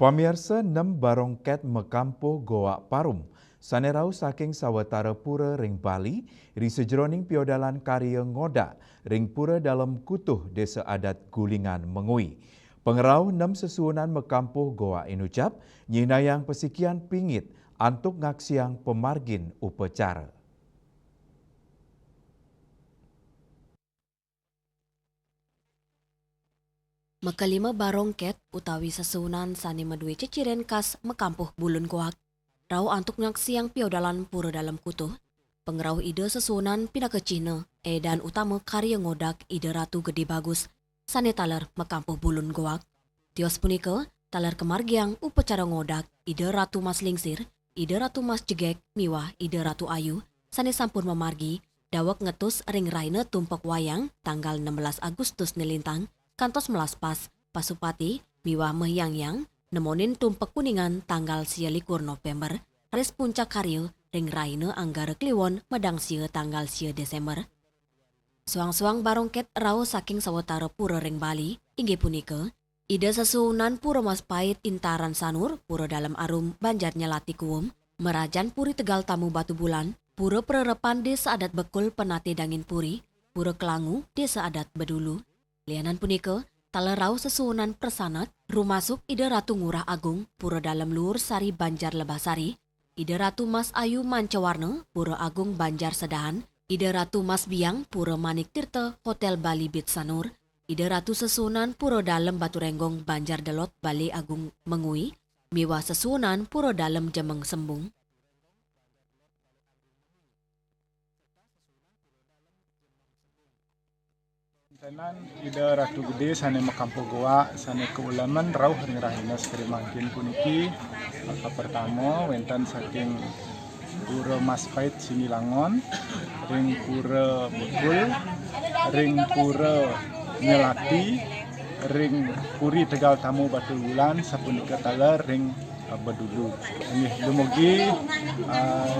Pamirsa 6 barongket mekampuh Goa Parum, sanerau saking sawetara pura ring Bali, ri sejroning piodalan karya ngoda, ring pura dalam kutuh desa adat Gulingan Mengui. Pengerau 6 sesuunan mekampuh Goa inucap, nyinayang pesikian pingit, antuk ngaksiang pemargin upacara. Mekelima barongket utawi sesunan sani medue ceciren khas mekampuh bulun kuak. Rau antuk nyaksiang piodalan pura dalam kutuh. Pengerau ide sesunan pinaka Cina, edan utama karya ngodak ide ratu gede bagus. Sani taler mekampuh bulun kuak. Tios punika taler kemargiang upacara ngodak ide ratu mas lingsir, ide ratu mas jegek, miwah ide ratu ayu. Sani sampun memargi, dawak ngetus ring raine tumpak wayang tanggal 16 Agustus nilintang. Kantos melaspas, Pasupati, miwah mehyang-yang, nemonin tumpak kuningan tanggal 21 November, res puncak karya ring raine anggara kliwon medang sia tanggal 1 Desember. Suang-suang barongket rau saking sawetara pura ring Bali, inggih punika, ide sesuunan pura Maspait Intaran Sanur, pura dalam arum Banjar Nyelati Kuwum, merajan puri Tegal Tamu Batu Bulan, pura pererepan desa adat Bekul Penate Dangin Puri, pura Kelangu desa adat Bedulu. Lianan punika, talerau sesuunan persanat, rumasuk ide Ratu Ngurah Agung, pura dalam luhur Sari Banjar Lebasari, ide Ratu Mas Ayu Mancawarna, pura Agung Banjar Sedahan, ide Ratu Mas Biang, pura Manik Tirta, Hotel Bali Bit Sanur, ide Ratu sesuunan pura dalam Batu Renggong Banjar Delot Bali Agung Mengui, miwah sesuunan pura dalam Jemeng Sembung. Tenan ida Ratu Gede sane mekampuh Goa sane keulaman rauh ring rahina sekeri mangkin puniki. Maka pertama wenten saking pura Maspait Sinilangon, ring pura Bekul, ring pura Nyelati, ring puri Tegal Tamu Batu Bulan sapunika taler ring Bedulu. Ini dumugi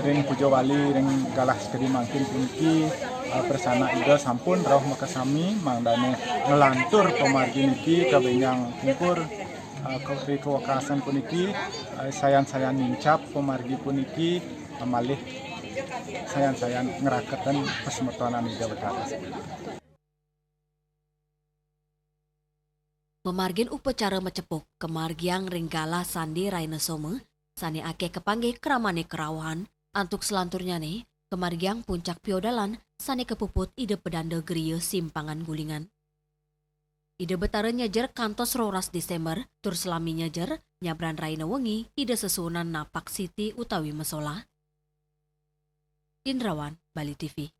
ring Pujo Wali ring galah sekeri mangkin puniki. Persana ida sampun rauh makasami mangdane ngelantur pemargi niki kabenyang pungkur kri kewakasan puniki sayan-sayan nincap pemargi puniki malih sayan-sayan ngeraketan pesemetonan ida betara. Pemargin upacara mecepuk kemargiang ringgala sandi raine some, sani ake kepanggih keramane kerawahan, antuk selanturnya nih, kemargiang puncak piodalan, sani kepuput ide pedanda geria simpangan gulingan. Ide betara nyajar kantos roras Desember, tur selami nyajar, nyabran raine wengi, ide sesunan napak siti utawi mesola. Indrawan, Bali TV.